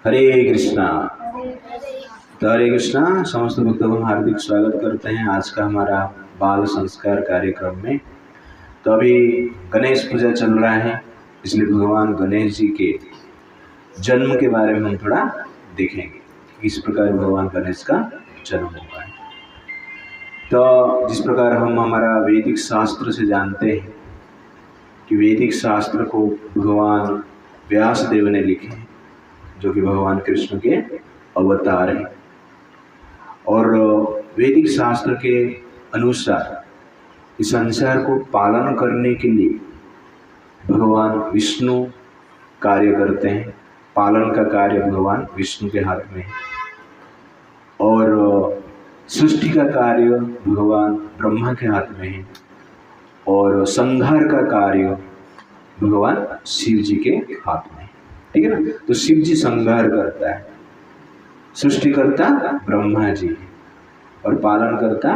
हरे कृष्णा। तो हरे कृष्णा, समस्त भक्तों को हार्दिक स्वागत करते हैं आज का हमारा बाल संस्कार कार्यक्रम में। तो अभी गणेश पूजा चल रहा है, इसलिए भगवान गणेश जी के जन्म के बारे में हम थोड़ा देखेंगे, किस प्रकार भगवान गणेश का जन्म हुआ है। तो जिस प्रकार हम हमारा वैदिक शास्त्र से जानते हैं कि वैदिक शास्त्र को भगवान व्यास देव ने लिखे हैं, जो कि भगवान कृष्ण के अवतार हैं। और वैदिक शास्त्र के अनुसार इस संसार को पालन करने के लिए भगवान विष्णु कार्य करते हैं। पालन का कार्य भगवान विष्णु के हाथ में है और सृष्टि का कार्य भगवान ब्रह्मा के हाथ में है और संहार का कार्य भगवान शिव जी के हाथ में है। ठीक है ना। तो शिव जी संहार करता है, सृष्टि करता ब्रह्मा जी और पालन करता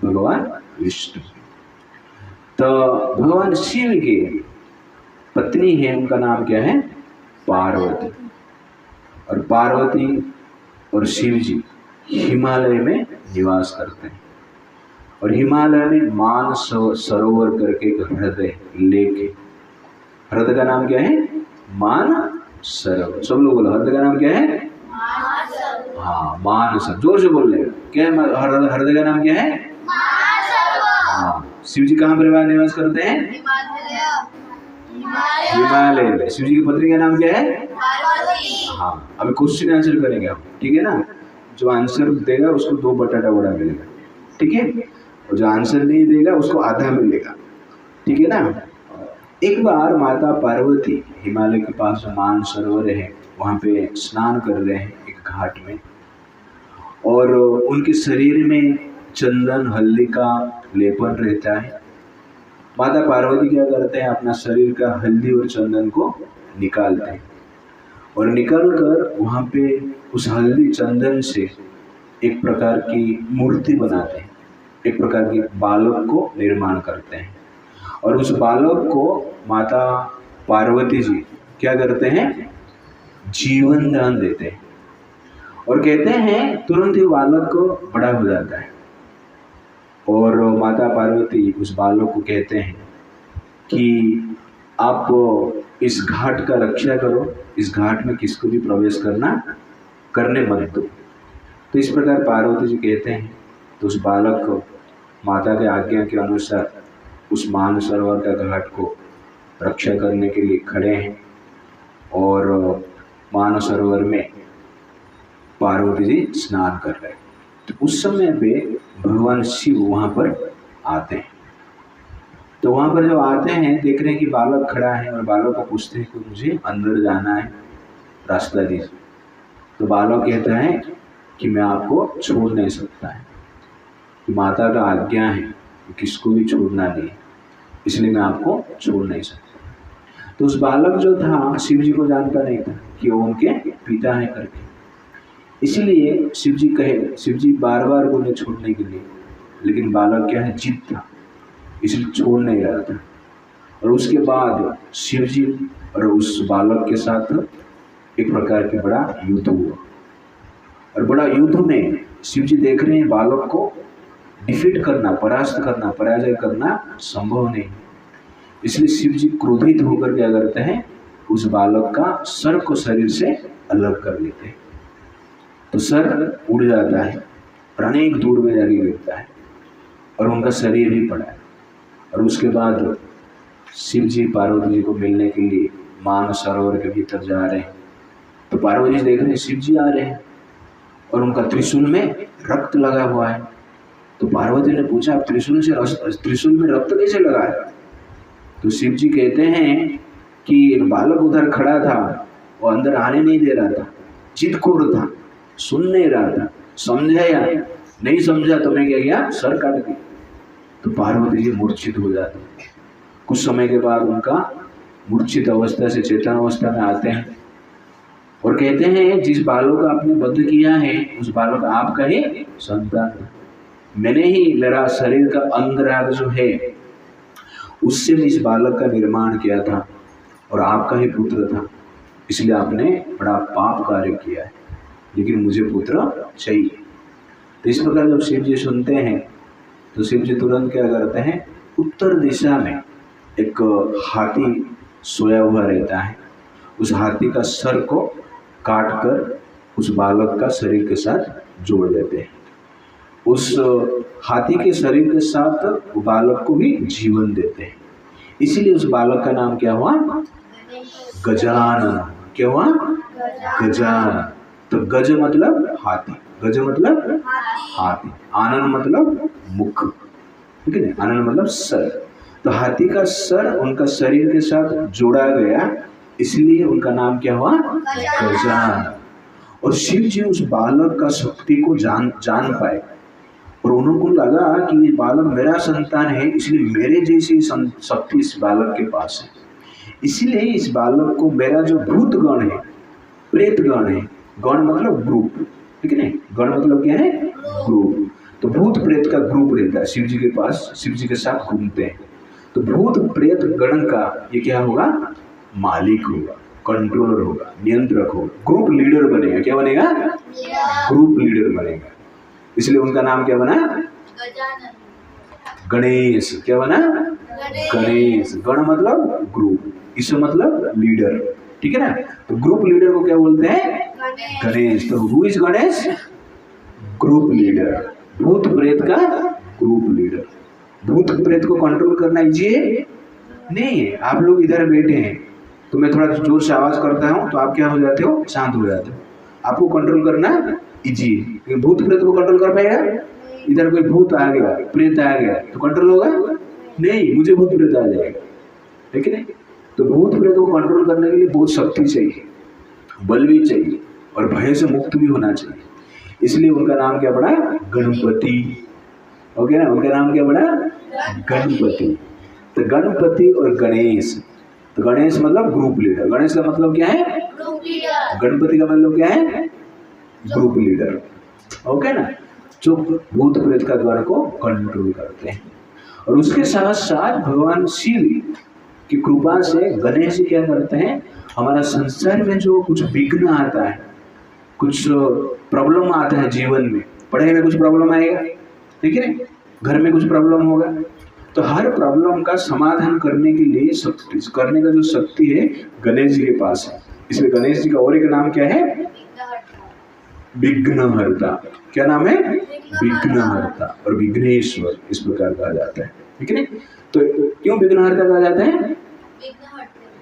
भगवान विष्णु। तो भगवान शिव के पत्नी है, उनका नाम क्या है? पार्वती। और पार्वती और शिव जी हिमालय में निवास करते हैं और हिमालय में मान सरोवर करके एक हृदय लेक है। हृदय का नाम क्या है? मान सरोवर। सब लोग बोलो, हृदय का नाम क्या है? हाँ, मान सरोवर। जोर से बोल लेगा। क्या है हृदय का नाम क्या है? हाँ। शिव जी कहाँ पर निवास करते हैं? हिमालय में। शिव जी की पत्नी का नाम क्या है? हाँ, अभी क्वेश्चन आंसर करेंगे हम, ठीक है ना। जो आंसर देगा उसको 2 बटाटा वड़ा मिलेगा, ठीक है। और जो आंसर नहीं देगा उसको आधा मिलेगा, ठीक है ना। एक बार माता पार्वती हिमालय के पास जो मान सरोवर है वहाँ पे स्नान कर रहे हैं एक घाट में, और उनके शरीर में चंदन हल्दी का लेपन रहता है। माता पार्वती क्या करते हैं? अपना शरीर का हल्दी और चंदन को निकालते हैं और निकाल कर वहाँ पे उस हल्दी चंदन से एक प्रकार की मूर्ति बनाते हैं, एक प्रकार के बालक को निर्माण करते हैं। और उस बालक को माता पार्वती जी क्या करते हैं? जीवन दान देते हैं और कहते हैं तुरंत ही बालक को बड़ा हो जाता है। और माता पार्वती उस बालक को कहते हैं कि आप इस घाट का रक्षा करो, इस घाट में किसको भी प्रवेश करने मत दो। तो इस प्रकार पार्वती जी कहते हैं। तो उस बालक को माता के आज्ञा के अनुसार उस मान सरोवर का घाट को रक्षा करने के लिए खड़े हैं और मान सरोवर में पार्वती जी स्नान कर रहे हैं। तो उस समय पे भगवान शिव वहाँ पर आते हैं। तो वहाँ पर जब आते हैं देख रहे हैं कि बालक खड़ा है और बालक को पूछते हैं कि मुझे अंदर जाना है, रास्ता दीजिए। तो बालक कहता है कि मैं आपको छोड़ नहीं सकता है, कि माता का आज्ञा है कि किसको भी छोड़ना नहीं, इसलिए मैं आपको छोड़ नहीं सकता। तो उस बालक जो था शिव जी को जानता नहीं था कि वो उनके पिता हैं करके, इसलिए शिव जी बार बार बोले छोड़ने के लिए, लेकिन बालक क्या है? जिद था, इसलिए छोड़ नहीं रहा था। और उसके बाद शिव जी और उस बालक के साथ एक प्रकार के बड़ा युद्ध हुआ और बड़ा युद्ध में शिव जी देख रहे हैं बालक को डिफीट करना, पराजय करना संभव नहीं, इसलिए शिव जी क्रोधित होकर क्या करते हैं? उस बालक का सर को शरीर से अलग कर लेते हैं। तो सर उड़ जाता है और अनेक दूर में जाके गिरता है और उनका शरीर ही पड़ा है। और उसके बाद शिव जी पार्वती जी को मिलने के लिए मान सरोवर के भीतर जा रहे हैं। तो पार्वती जी देख रहे हैं शिव जी आ रहे हैं और उनका त्रिशूल में रक्त लगा हुआ है। तो पार्वती ने पूछा, आप त्रिशूल में रक्त कैसे लगा है? तो शिव जी कहते हैं कि एक बालक उधर खड़ा था, वो अंदर आने नहीं दे रहा था, चितखोर था, सुन नहीं रहा था, समझाया नहीं, समझा तो मैं क्या किया? सर काट दिया। तो पार्वती जी मूर्छित हो जाते हैं। कुछ समय के बाद उनका मूर्छित अवस्था से चेतन अवस्था में आते हैं और कहते हैं जिस बालक का आपने वध किया है उस बालक आपका ही संतान है। मैंने ही, मेरा शरीर का अंगराग जो है उससे मैं इस बालक का निर्माण किया था और आपका ही पुत्र था। इसलिए आपने बड़ा पाप कार्य किया है, लेकिन मुझे पुत्र चाहिए। तो इस प्रकार जब शिव जी सुनते हैं तो शिव जी तुरंत क्या करते हैं, उत्तर दिशा में एक हाथी सोया हुआ रहता है, उस हाथी का सर को काट कर उस बालक का शरीर के साथ जोड़ देते हैं। उस हाथी के शरीर के साथ वो बालक को भी जीवन देते हैं। इसीलिए उस बालक का नाम क्या हुआ, गजानन। क्या हुआ, गजानन। तो गज मतलब हाथी, गज मतलब हाथी, आनन मतलब मुख, ठीक है ना, आनन मतलब सर। तो हाथी का सर उनका शरीर के साथ जोड़ा गया, इसलिए उनका नाम क्या हुआ, गजानन। और शिव जी उस बालक का शक्ति को जान पाए और उनको लगा कि ये बालक मेरा संतान है, इसलिए मेरे जैसी शक्ति इस बालक के पास है। इसीलिए इस बालक को मेरा जो भूत गण है, प्रेत गण है, गण मतलब ग्रुप, ठीक है ना, गण मतलब क्या है, ग्रुप। तो भूत प्रेत का ग्रुप रहता है शिव जी के पास, शिव जी के साथ घूमते हैं। तो भूत प्रेत गण का ये क्या होगा, मालिक होगा, कंट्रोलर होगा, नियंत्रक होगा, ग्रुप लीडर बनेगा। क्या बनेगा, ग्रुप लीडर बनेगा। इसलिए उनका नाम क्या बना, गणेश। क्या बना, गणेश। गण मतलब ग्रुप, ईश्वर मतलब लीडर, ठीक है ना। तो ग्रुप लीडर को क्या बोलते हैं, गणेश। तो who is Ganesh, group leader, भूत प्रेत का ग्रुप लीडर। भूत प्रेत को कंट्रोल करना इजी नहीं है। आप लोग इधर बैठे हैं तो मैं थोड़ा जोर से आवाज करता हूँ तो आप क्या हो जाते हो, शांत हो जाते हो। आपको कंट्रोल करना इजी है, लेकिन भूत प्रेत को कंट्रोल कर पाएगा, इधर कोई भूत आ गया, प्रेत आ गया तो कंट्रोल होगा नहीं, मुझे भूत प्रेत आ जाएगा, ठीक है। तो भूत प्रेत को कंट्रोल करने के लिए बहुत शक्ति चाहिए, बल भी चाहिए और भय से मुक्त भी होना चाहिए। इसलिए उनका नाम क्या पड़ा, गणपति। ओके ना, उनका नाम क्या पड़ा, गणपति। तो गणपति और गणेश, तो गणेश मतलब ग्रुप लीडर, गणेश का मतलब क्या है, ग्रुप लीडर, गणपति का मतलब क्या है, ग्रुप लीडर। ओके ना, जो भूत प्रेत का गण को कंट्रोल करते हैं। और उसके साथ साथ भगवान शिव की कृपा से गणेश जी क्या करते हैं, हमारा संसार में जो कुछ विघ्न आता है, कुछ प्रॉब्लम आता है जीवन में, पढ़ाई में कुछ प्रॉब्लम आएगा, ठीक है, घर में कुछ प्रॉब्लम होगा, तो हर प्रॉब्लम का समाधान करने के लिए शक्ति, करने का जो शक्ति है गणेश जी के पास है। इसलिए गणेश जी का और एक नाम क्या है, विघ्नहर्ता। क्या नाम है, विघ्नहर्ता और विघ्नेश्वर, इस प्रकार कहा जाता है, ठीक है। तो क्यों विघ्नहर्ता कहा जाता है,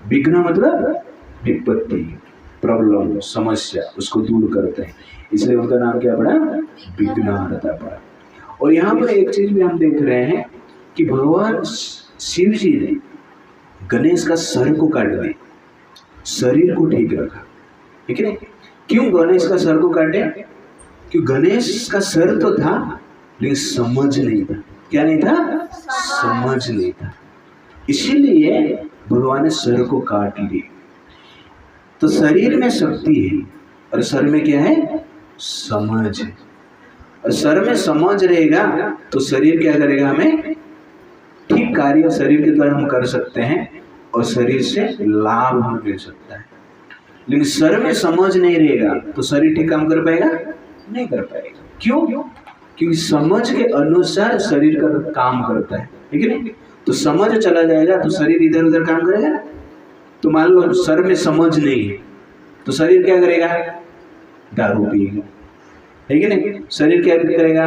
विघ्न मतलब विपत्ति, प्रॉब्लम, समस्या, उसको दूर करते हैं, इसलिए उनका नाम क्या पड़ा, विघ्नहर्ता पड़ा। और यहाँ पर एक चीज भी हम देख रहे हैं कि भगवान शिव जी ने गणेश का सर को काट दिया, शरीर को ठीक रखा, ठीक है। क्यों गणेश का सर को काटे, क्यों गणेश का सर तो था लेकिन समझ नहीं था। क्या नहीं था, समझ नहीं था, इसीलिए भगवान ने सर को काट लिया। तो शरीर में शक्ति है और सर में क्या है, समझ है। और सर में समझ रहेगा तो शरीर क्या करेगा, हमें ठीक कार्य शरीर के द्वारा हम कर सकते हैं और शरीर से लाभ हमें मिल सकता है। लेकिन सर में समझ नहीं रहेगा तो शरीर ठीक काम कर पाएगा, नहीं कर पाएगा। क्यों, क्योंकि समझ के अनुसार शरीर का काम करता है, ठीक है ना। तो समझ चला जाएगा तो शरीर इधर उधर काम करेगा। तो मान लो सर में समझ नहीं है तो शरीर क्या करेगा, दारू पिएगा, ठीक है ना। शरीर क्या करेगा,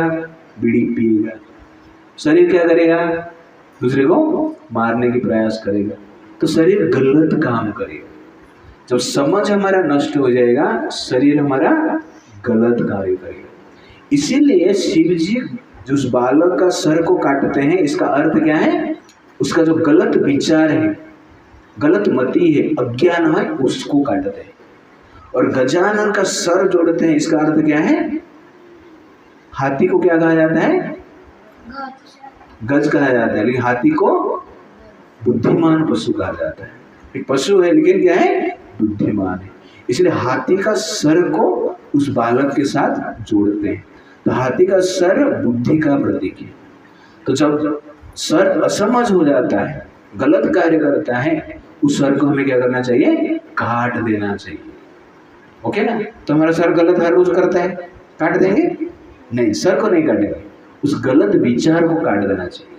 बीड़ी पिएगा। शरीर क्या करेगा, दूसरे को मारने की प्रयास करेगा। तो शरीर गलत काम करेगा। जब समझ हमारा नष्ट हो जाएगा, शरीर हमारा गलत कार्य करेगा। इसीलिए शिव जी जो उस बालक का सर को काटते हैं, इसका अर्थ क्या है, उसका जो गलत विचार है, गलत मति है, अज्ञान है, उसको काटते हैं। और गजानन का सर जोड़ते हैं, इसका अर्थ क्या है, हाथी को क्या कहा जाता है, गज कहा जाता है, लेकिन हाथी को बुद्धिमान पशु कहा जाता है। एक पशु है लेकिन क्या है, बुद्धिमान है। इसलिए हाथी का सर को उस बालक के साथ जोड़ते हैं। तो हाथी का सर बुद्धि का प्रतीक है। तो जब सर असमझ हो जाता है, गलत कार्य करता है, उस सर को हमें क्या करना चाहिए, काट देना चाहिए। ओके ना? तो हमारा सर गलत हर रोज करता है, काट देंगे? नहीं, सर को नहीं काटेंगे, उस गलत विचार को काट देना चाहिए,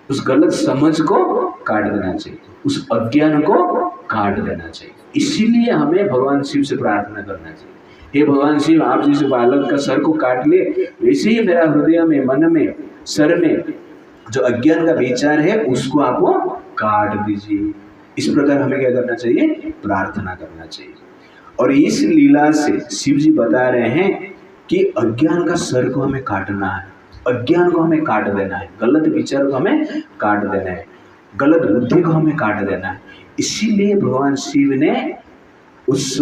उस गलत समझ को काट देना चाहिए, उस अज्ञान को काट देना चाहिए। इसीलिए हमें भगवान शिव से प्रार्थना करना चाहिए, हे भगवान शिव, आप जिस बालक का सर को काट ले, वैसे ही मेरा हृदय में, मन में, सर में जो अज्ञान का विचार है उसको आप काट दीजिए। इस प्रकार हमें क्या करना चाहिए? प्रार्थना करना चाहिए। और इस लीला से शिव जी बता रहे हैं कि अज्ञान का सर को हमें काटना है, अज्ञान को हमें काट देना है, गलत विचार को हमें काट देना है, गलत बुद्धि को हमें काट देना है। इसीलिए भगवान शिव ने उस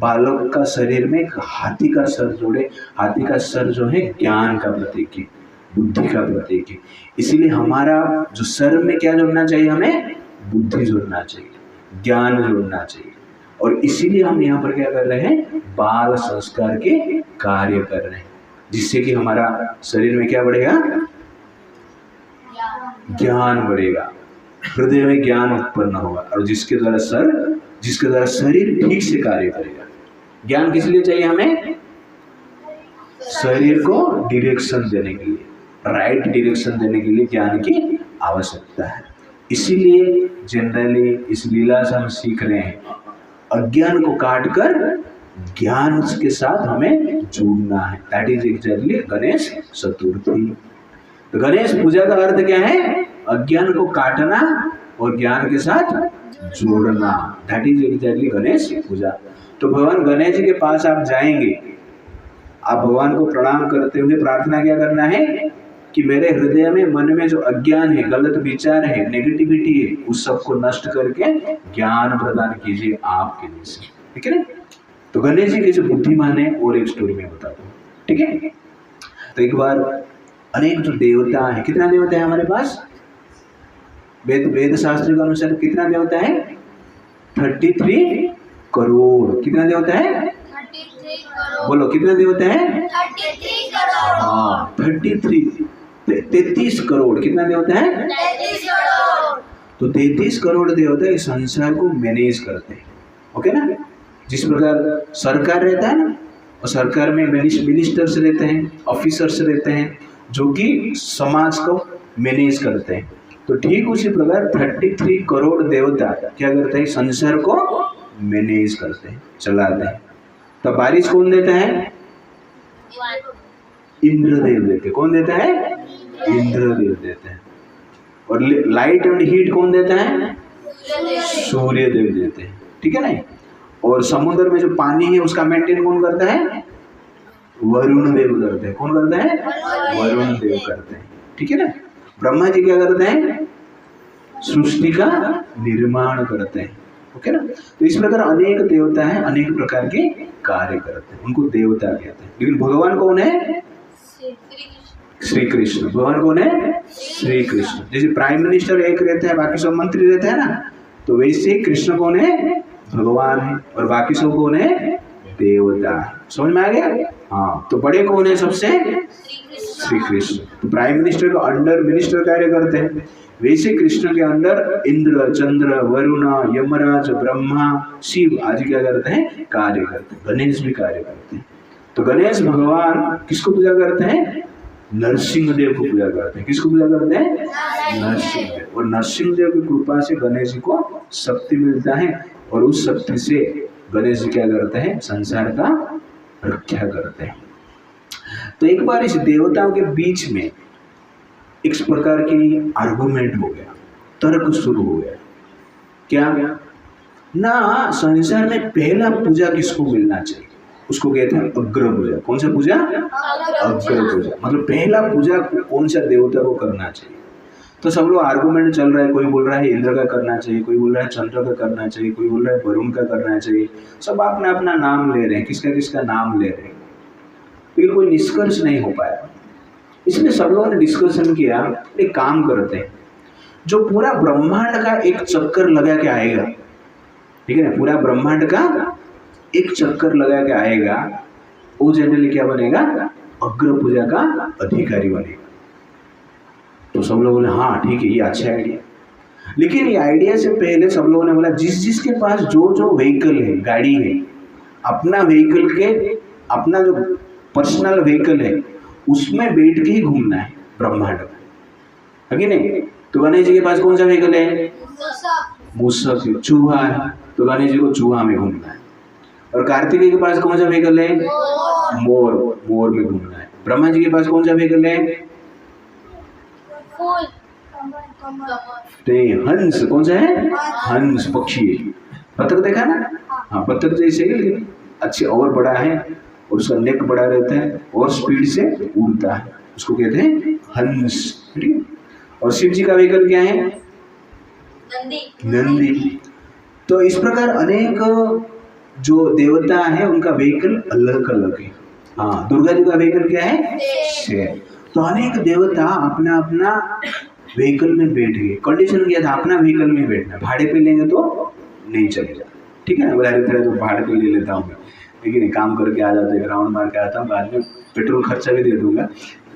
बालक का शरीर में एक हाथी का सर जोड़े। हाथी का सर जो है ज्ञान का प्रतीक है, बुद्धि का प्रतीक है। इसीलिए हमारा जो सर में क्या जोड़ना चाहिए? हमें बुद्धि जोड़ना चाहिए, ज्ञान जोड़ना चाहिए। और इसीलिए हम यहाँ पर क्या कर रहे हैं? बाल संस्कार के कार्य कर रहे हैं, जिससे कि हमारा शरीर में क्या बढ़ेगा? ज्ञान बढ़ेगा, हृदय में ज्ञान उत्पन्न होगा, और जिसके द्वारा शरीर ठीक से कार्य करेगा। ज्ञान किस लिए चाहिए हमें? शरीर को डायरेक्शन देने के लिए, राइट डायरेक्शन देने के लिए ज्ञान की आवश्यकता है। इसीलिए जनरली इस लीला से हम सीख रहे हैं, अज्ञान को काटकर ज्ञान के साथ हमें जोड़ना है। That is exactly Ganesh Chaturthi. तो गणेश पूजा का अर्थ क्या है? अज्ञान को काटना और ज्ञान के साथ जोड़ना। दैट इज एग्जैक्टली गणेश पूजा। तो भगवान गणेश जी के पास आप जाएंगे, आप भगवान को प्रणाम करते हुए प्रार्थना क्या करना है कि मेरे हृदय में, मन में जो अज्ञान है, गलत विचार है, नेगेटिविटी है, उस सबको नष्ट करके ज्ञान प्रदान कीजिए आपके लिए से। ठीक है ना? तो गणेश जी कैसे बुद्धिमान है और एक स्टोरी में बताता हूँ। ठीक है? तो एक बार अनेक जो देवता है, कितना देवता है हमारे पास? वेद शास्त्र के अनुसार कितना देवता है? 33 करोड़। कितना देवता है? 33 करोड़। बोलो कितना देवता है? 33 करोड़। हाँ, 33 करोड़। कितना देवता है? 33 करोड़। तो 33 करोड़ देवता इस संसार को मैनेज करते हैं। ओके ना? जिस प्रकार सरकार रहता है ना, और सरकार में मिनिस्टर्स रहते हैं, ऑफिसर्स रहते हैं, जो कि समाज को मैनेज करते हैं। तो ठीक उसी प्रकार 33 करोड़ देवता क्या करते हैं? संसार को मैनेज करते हैं, चलाते हैं। तो बारिश कौन देता है? इंद्रदेव देते हैं। कौन देता है? इंद्रदेव देते हैं। और लाइट एंड हीट कौन देता है? सूर्यदेव देते हैं। ठीक है ना? और समुद्र में जो पानी है उसका मेंटेन कौन करता है? वरुण देव करते हैं। कौन करता है? वरुण देव करते हैं। ठीक है ना? ब्रह्मा जी क्या करते हैं? सृष्टि का निर्माण करते हैं। ओके ना? तो इस प्रकार अनेक देवता हैं, अनेक प्रकार के कार्य करते हैं, उनको देवता कहते हैं। लेकिन भगवान कौन है? श्री कृष्ण। भगवान कौन है? श्री कृष्ण। जैसे प्राइम मिनिस्टर एक रहता है, बाकी सब मंत्री रहते हैं ना, तो वैसे कृष्ण कौन है? भगवान है। और बाकी सब कौन है? देवता। समझ में आ गया? हाँ। तो बड़े कौन है सबसे? श्री कृष्ण। तो प्राइम मिनिस्टर के अंडर मिनिस्टर कार्य करते हैं, वैसे कृष्ण के अंदर इंद्र, चंद्र, वरुण, यमराज, ब्रह्मा, शिव आदि क्या करते हैं? कार्य करते हैं। गणेश भी कार्य करते हैं। तो गणेश भगवान किसको पूजा करते हैं? नरसिंह देव को पूजा करते हैं। किसको पूजा करते हैं? नरसिंह देव। और नरसिंह देव की कृपा से गणेश जी को शक्ति मिलता है, और उस शक्ति से गणेश जी क्या करते हैं? संसार का रक्षा करते हैं। तो एक बार इस देवताओं के बीच में एक प्रकार की आर्गुमेंट हो गया, तर्क शुरू हो गया। क्या ना? संसार में पहला पूजा किसको मिलना चाहिए? उसको कहते हैं अग्र पूजा। कौन सा पूजा? अग्र पूजा। मतलब पहला पूजा कौन सा देवता को करना चाहिए? तो सब लोग आर्गुमेंट चल रहा है। कोई बोल रहा है इंद्र का करना चाहिए, कोई बोल रहा है चंद्र का करना चाहिए, कोई बोल रहा है वरुण का करना चाहिए। सब अपना अपना नाम ले रहे हैं, किसका किसका नाम ले रहे हैं, लेकिन कोई निष्कर्ष नहीं हो पाया। इसलिए सब लोगों ने डिस्कशन किया, एक काम करते हैं, जो पूरा ब्रह्मांड का एक चक्कर लगा के आएगा, ठीक है ना, पूरा ब्रह्मांड का एक चक्कर लगा के आएगा, वो जनरली क्या बनेगा? अग्र पूजा का अधिकारी बनेगा। तो सब लोग बोले हाँ ठीक है, ये अच्छा आइडिया। लेकिन ये आइडिया से पहले सब लोगों ने बोला जिस जिसके पास जो जो व्हीकल है, गाड़ी है, अपना व्हीकल के, अपना जो पर्सनल व्हीकल है उसमें बैठ के ही घूमना है ब्रह्मांड में, है कि नहीं? तो गणेश जी के पास कौन सा व्हीकल है? मूषक है, चूहा है, तो गणेश जी को चूहा में घूमना है। और कार्तिकेय के पास कौन सा व्हीकल है? मोर, मोर में घूमना है। ब्रह्मा जी के पास कौन सा व्हीकल है? फूल, नहीं, हंस। कौन सा है? हंस, पक्षी है। बतख देखा ना? हाँ, बतख जैसे ही, लेकिन अच्छे और बड़ा है और उसका नेक बड़ा रहता है और स्पीड से उड़ता है, उसको कहते हैं हंस, ठीक है? और शिव जी का व्हीकल क्या है? नंदी। तो इस प्रकार अनेक जो देवता है उनका व्हीकल अलग अलग है। हाँ, दुर्गा जी का व्हीकल क्या है? शेर। तो अनेक देवता अपना अपना व्हीकल में बैठ गए। कंडीशन क्या था? अपना व्हीकल में बैठना, भाड़े पे लेंगे तो नहीं चलेगा, ठीक है ना? बोला अरे तेरा तो भाड़े पे ले लेता हूँ मैं, लेकिन काम करके आ जाते, राउंड मार के आता हूँ, बाद में पेट्रोल खर्चा भी दे दूंगा,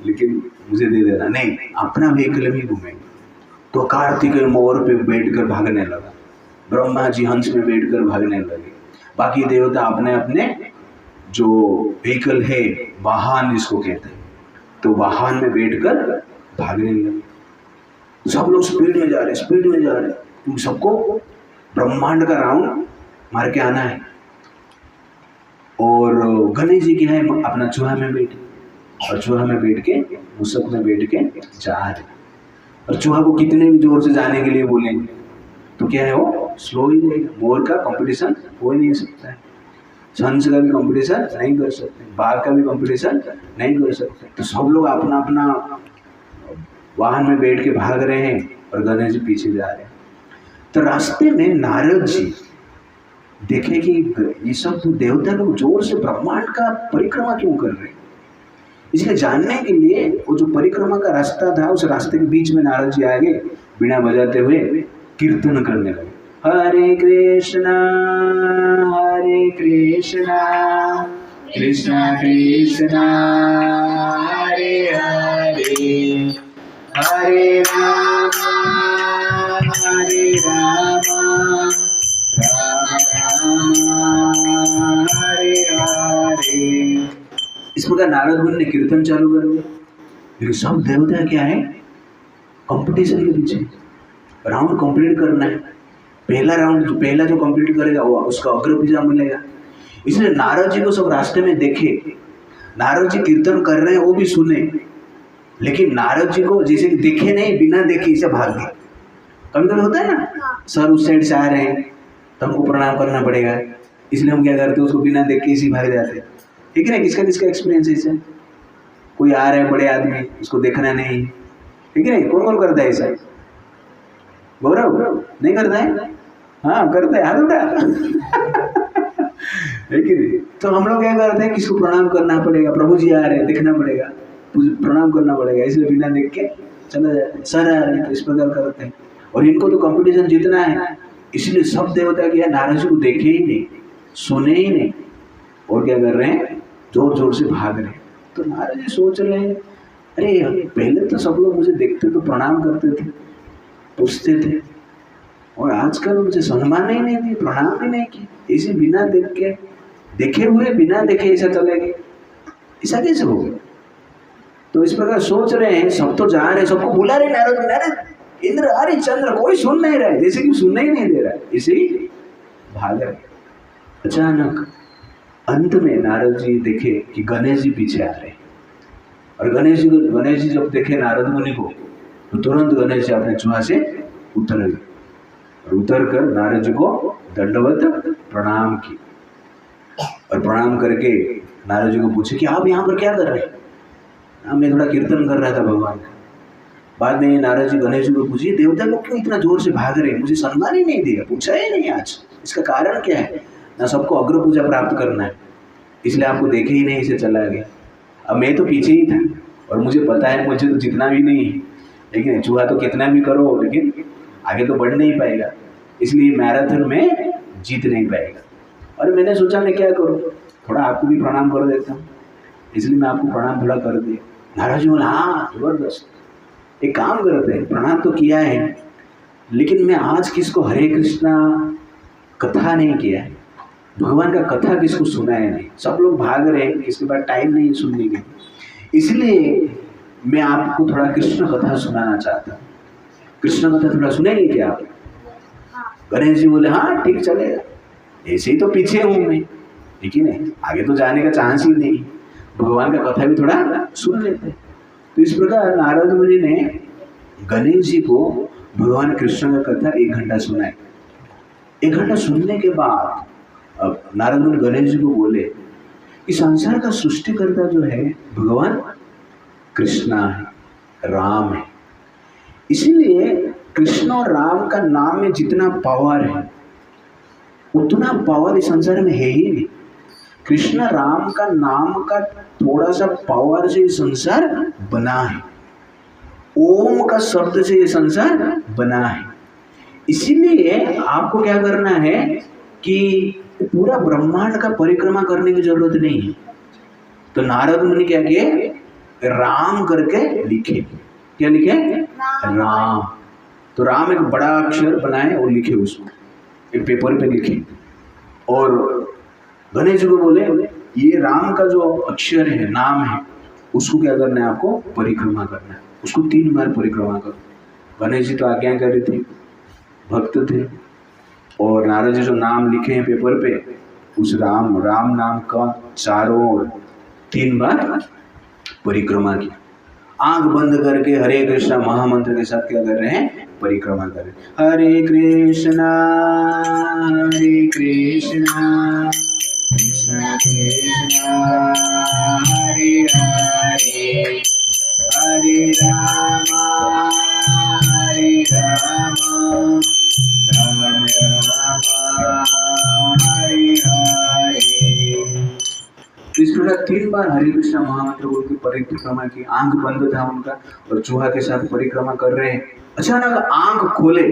लेकिन मुझे दे देना। नहीं, अपना व्हीकल में घूमेंगे। तो कार्तिकेय मोर पे बैठकर भागने लगा, ब्रह्मा जी हंस में बैठकर भागने लगे, बाकी देवता अपने अपने जो व्हीकल है, वाहन जिसको कहते हैं, तो वाहन में बैठकर भागने लगे। सब लोग स्पीड में जा रहे, स्पीड में जा रहे, क्योंकि सबको ब्रह्मांड का राउंड मार के आना है। और गणेश जी क्या है? अपना चूहा में बैठे, और चूहा में बैठ के, मूषक में बैठ के जा रहे। और चूहा को कितने भी जोर से जाने के लिए बोलेंगे तो क्या है? वो स्लो ही जाएगा। मोर का कंपटीशन हो ही नहीं सकता है, हंस का भी कंपटीशन नहीं कर सकते, बाघ का भी कंपटीशन नहीं कर सकते। तो सब लोग अपना अपना वाहन में बैठ के भाग रहे हैं और गणेश जी पीछे जा रहे हैं। तो रास्ते में नारद जी देखे कि ये सब देवता लोग जोर से ब्रह्मांड का परिक्रमा क्यों कर रहे हैं। इसलिए जानने के लिए वो जो परिक्रमा का रास्ता था, उस रास्ते के बीच में नारद जी आगे बीना बजाते हुए कीर्तन करने लगे, हरे कृष्णा कृष्णा कृष्णा हरे हरे, हरे राम राम राम हरे हरे। इस प्रकार नारद मुनि ने कीर्तन चालू कर दिया। लेकिन सब देवता क्या है? कंपटीशन के पीछे, राउंड कंप्लीट करना है। पहला राउंड, पहला जो कंप्लीट करेगा वो उसका अग्र पूजा मिलेगा। इसलिए नारद जी को सब रास्ते में देखे, नारद जी कीर्तन कर रहे हैं वो भी सुने, लेकिन नारद जी को जैसे कि देखे नहीं, बिना देखे इसे भाग गए। कभी कभी होता है ना, सर उस साइड से आ रहे हैं तो हमको प्रणाम करना पड़ेगा, इसलिए हम क्या करते हैं? उसको बिना देख के इसी भाग जाते हैं, ठीक है ना? किसका किसका एक्सपीरियंस है इससे? कोई आ रहा है बड़े आदमी, उसको देखना नहीं, ठीक है ना? कौन कौन करता है ऐसा? गौरव नहीं करता है? हाँ करता है, हाथ उठा है कि नहीं? तो हम लोग क्या करते हैं? किसको प्रणाम करना पड़ेगा, प्रभु जी आ रहे हैं, देखना पड़ेगा, प्रणाम करना पड़ेगा, इसलिए बिना देख के चला जाए। सर आ रहे हैं, तो इस प्रकार करते हैं। और इनको तो कंपटीशन जीतना है, इसलिए सब देवता क्या, नारद जी को देखे ही नहीं, सुने ही नहीं, और क्या कर रहे हैं? जोर जोर से भाग रहे हैं। तो नारद जी सोच रहे हैं, अरे पहले तो सब लोग मुझे देखते तो प्रणाम करते थे, पूछते थे, और आजकल मुझे सम्मान ही नहीं दी, प्रणाम भी नहीं की, इसे बिना देख के, देखे हुए बिना देखे ऐसा चले गए, ऐसा कैसे हो गया? तो इस प्रकार सोच रहे हैं। सब तो जा रहे हैं, सबको बुला रहे नारद, नारद इंद्र आर्य चंद्र, कोई सुन नहीं रहा है, जैसे कि सुनने ही नहीं दे रहा है, इसे ही भाग रहे। अचानक अंत में नारद जी देखे कि गणेश जी पीछे आ रहे हैं, और गणेश जी जब देखे नारद मुनि को, तो तुरंत गणेश जी अपने चूहा से उतर गए, और उतर कर नारद जी को दंडवत प्रणाम की, और प्रणाम करके नारद जी को पूछे कि आप यहाँ पर क्या कर रहे हैं? मैं थोड़ा कीर्तन कर रहा था भगवान का। बाद में नारद जी गणेश जी को पूछे, देवता लोग क्यों इतना जोर से भाग रहे हैं, मुझे सम्मान ही नहीं दिया, पूछा ही नहीं आज, इसका कारण क्या है? ना सबको अग्र पूजा प्राप्त करना है, इसलिए आपको देखे ही नहीं, इसे चला गया। अब मैं तो पीछे ही था, और मुझे पता है मुझे तो जितना भी नहीं है, लेकिन चूहा तो कितना भी करो, लेकिन आगे तो बढ़ नहीं पाएगा, इसलिए मैराथन में जीत नहीं पाएगा। और मैंने सोचा मैं क्या करूँ, थोड़ा आपको भी प्रणाम कर देता हूँ, इसलिए मैं आपको प्रणाम थोड़ा कर दिया। नारद जी बोला, हाँ जबरदस्त, एक काम करते हैं, प्रणाम तो किया है, लेकिन मैं आज किसको हरे कृष्णा कथा नहीं किया है, भगवान का कथा किसको सुनाया नहीं। सब लोग भाग रहे हैं, किसके पास टाइम नहीं सुनने के। इसलिए मैं आपको थोड़ा कृष्ण कथा सुनाना चाहता हूँ। कृष्ण कथा थोड़ा सुनेंगे क्या आप? गणेश जी बोले हाँ ठीक चलेगा, ऐसे ही तो पीछे हूँ मैं, ठीक है नहीं, आगे तो जाने का चांस ही नहीं, भगवान का कथा भी थोड़ा सुन लेते हैं। तो इस प्रकार नारद मुनि ने गणेश जी को भगवान कृष्ण का कथा 1 घंटा सुनाए। 1 घंटा सुनने के बाद अब नारद मुनि गणेश जी को बोले कि संसार का सृष्टिकर्ता जो है भगवान कृष्णा है, राम है। इसीलिए कृष्ण और राम का नाम में जितना पावर है उतना पावर इस संसार में है ही नहीं। कृष्ण राम का नाम का थोड़ा सा पावर से ये संसार बना है, ओम का शब्द से ये संसार बना है। इसीलिए आपको क्या करना है कि पूरा ब्रह्मांड का परिक्रमा करने की जरूरत नहीं है। तो नारद मुनि क्या किए, राम करके लिखे। क्या लिखे? राम। तो राम एक बड़ा अक्षर बनाए और लिखे, उसको एक पेपर पे लिखे और गणेश जी को बोले ये राम का जो अक्षर है, नाम है, उसको क्या करना है, आपको परिक्रमा करना है, उसको 3 बार परिक्रमा करो। गणेश जी तो आज्ञाकारी थे, भक्त थे, और नारद जी जो नाम लिखे हैं पेपर पे, उस राम नाम का चारों ओर 3 बार परिक्रमा की। आंख बंद करके हरे कृष्णा महामंत्र के साथ क्या कर रहे हैं, परिक्रमा कर रहे हैं। हरे कृष्णा कृष्णा कृष्णा हरे हरे, हरे राम राम राम हरे हरे। इस प्रकार 3 बार हरे कृष्णा महामंत्र बोल के परिक्रमा की। आंख बंद था उनका और चूहा के साथ परिक्रमा कर रहे हैं। अचानक आंख खोले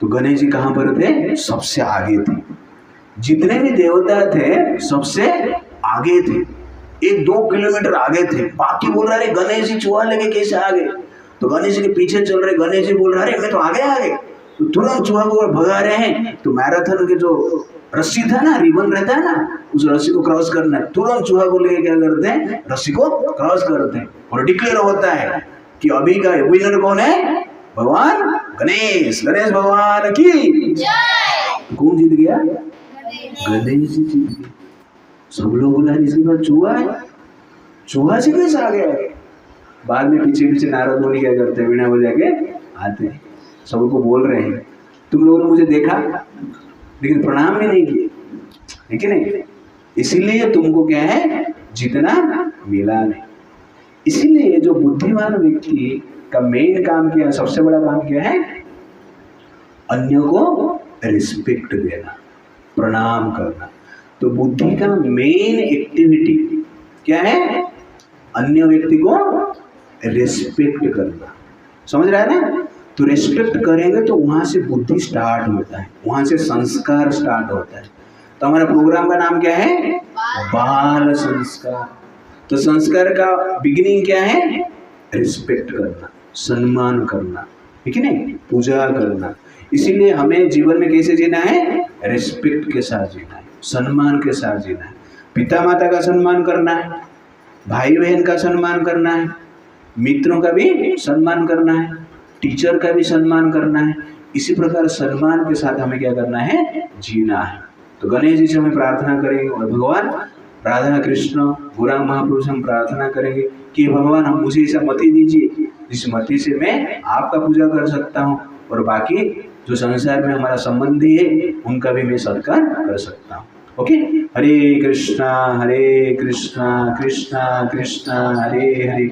तो गणेश जी कहां पर थे, सबसे आगे थे। जितने भी देवता थे सबसे आगे थे, 1-2 किलोमीटर आगे थे। बाकी बोल रहे गणेश जी चूहा लेके कैसे आगे, तो गणेश जी के पीछे चल रहे। गणेश जी बोल रहे मैं तो आगे, तो तुरंत चूहा को भगा रहे हैं। तो मैराथन के जो रस्सी था ना, रिबन रहता है ना, उस रस्सी को क्रॉस करना है। तुरंत चूहा को लेके क्या करते हैं, रस्सी को क्रॉस करते हैं और डिक्लेयर होता है कि अभी का विनर कौन है, भगवान गणेश भगवान की जय। कौन जीत गया, गणेश जी जीत गए। सब लोग बोला इसके बाद चूहा है, चूहा से कैसे आ गया। बाद में पीछे नारद मुनि क्या करते हैं, वीणा बजा के आते हैं, सबको बोल रहे हैं तुम लोगों ने मुझे देखा लेकिन प्रणाम भी नहीं किए, ठीक है नहीं, इसीलिए तुमको क्या है, जितना मिला नहीं। इसीलिए जो बुद्धिमान व्यक्ति का मेन काम क्या है, सबसे बड़ा काम क्या है, अन्य को रिस्पेक्ट देना, प्रणाम करना। तो बुद्धि का मेन एक्टिविटी क्या है, अन्य व्यक्ति को रिस्पेक्ट करना। समझ रहा है ना। तो रिस्पेक्ट करेंगे तो वहां से बुद्धि स्टार्ट होता है, वहां से संस्कार स्टार्ट होता है। तो हमारा प्रोग्राम का नाम क्या है, बाल संस्कार। तो संस्कार का बिगिनिंग क्या है, रिस्पेक्ट करना, सम्मान करना, ठीक है नहीं, पूजा करना। इसीलिए हमें जीवन में कैसे जीना है, रिस्पेक्ट के साथ जीना है, सम्मान के साथ जीना है। पिता माता का सम्मान करना है, भाई बहन का सम्मान करना है, मित्रों का भी सम्मान करना है, टीचर का भी सम्मान करना है। इसी प्रकार सम्मान के साथ हमें क्या करना है, जीना है। तो गणेश जी से हमें प्रार्थना करेंगे और भगवान राधा कृष्ण गोरा महापुरुष हम प्रार्थना करेंगे कि भगवान हम मुझे ऐसा मति दीजिए जिस मति से मैं आपका पूजा कर सकता हूँ और बाकी जो संसार में हमारा संबंधी है उनका भी मैं सत्कार कर सकता हूँ। ओके, हरे कृष्णा कृष्णा कृष्णा हरे हरे,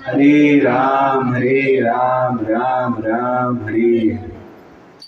हरे राम राम राम हरे हरे।